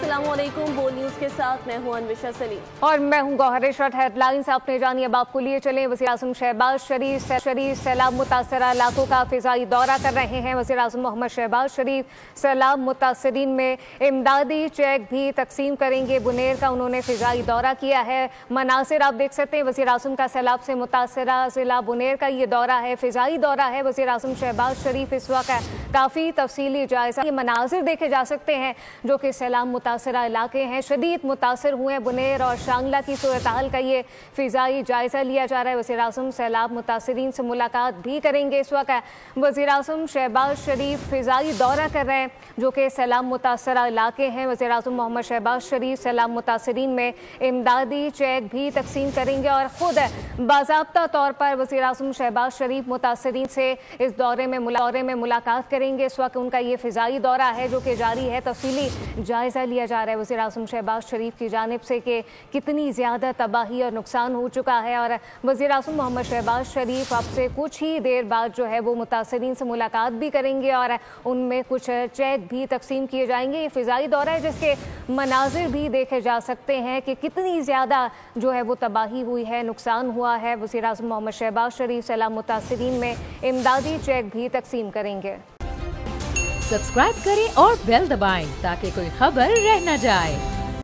अस्सलामुअलैकुम। बोल न्यूज के साथ मैं हूं अनविशा सलीम और मैं हूं गौहर इशरत। हेडलाइंस आपने जानी, अब आपको लिए चले। वज़ीर-ए-आज़म शहबाज शरीफ सैलाब मुतासरा इलाकों का फिजाई दौरा कर रहे हैं। वज़ीर-ए-आज़म मोहम्मद शहबाज शरीफ सैलाब मुतासरीन में इमदादी चेक भी तकसीम करेंगे। बुनेर का उन्होंने फिजाई दौरा किया है। मनासिर आप देख सकते हैं, वज़ीर-ए-आज़म का सैलाब से मुतासरा जिला बुनेर का ये दौरा है, फिजाई दौरा है। वज़ीर-ए-आज़म शहबाज शरीफ इस वक्त काफ़ी तफसीली जायजा, ये मनाजिर देखे जा सकते हैं जो कि सैलाब मुतासरा इलाके हैं, शदीद मुतासर हुए हैं। बुनेर और शांगला की सूरत हाल का ये फिजाई जायजा लिया जा रहा है। वज़ीर-ए-आज़म सैलाब मुतासरीन से मुलाकात भी करेंगे। इस वक्त वज़ीर-ए-आज़म शहबाज शरीफ फिजाई दौरा कर रहे हैं जो कि सैलाब मुतासरा इलाके हैं। वज़ीर-ए-आज़म मोहम्मद शहबाज शरीफ सैलाब मुतासरीन में इमदादी चेक भी तकसीम करेंगे और ख़ुद बाज़ाब्ता तौर पर वज़ीर-ए-आज़म शहबाज शरीफ मुतासरीन से इस दौरे में मुलाकात करेंगे। इस वक्त उनका ये फिजाई दौरा है जो कि जारी है। तफसीली जायजा लिया जा रहा है वज़ीर-ए-आज़म शहबाज शरीफ की जानिब से कि कितनी ज़्यादा तबाही और नुकसान हो चुका है। और वज़ीर-ए-आज़म मोहम्मद शहबाज शरीफ अब से कुछ ही देर बाद जो है वो मुतासरीन से मुलाकात भी करेंगे और उनमें कुछ चेक भी तकसीम किए जाएंगे। ये फिजाई दौरा है जिसके मनाजिर भी देखे जा सकते हैं कि कितनी ज़्यादा जो है वो तबाही हुई है, नुकसान हुआ है। वज़ीर-ए-आज़म मोहम्मद शहबाज शरीफ सैलाब मुतासरीन में इमदादी चेक भी तकसीम करेंगे। सब्सक्राइब करें और बेल दबाएं ताकि कोई खबर रह न जाए।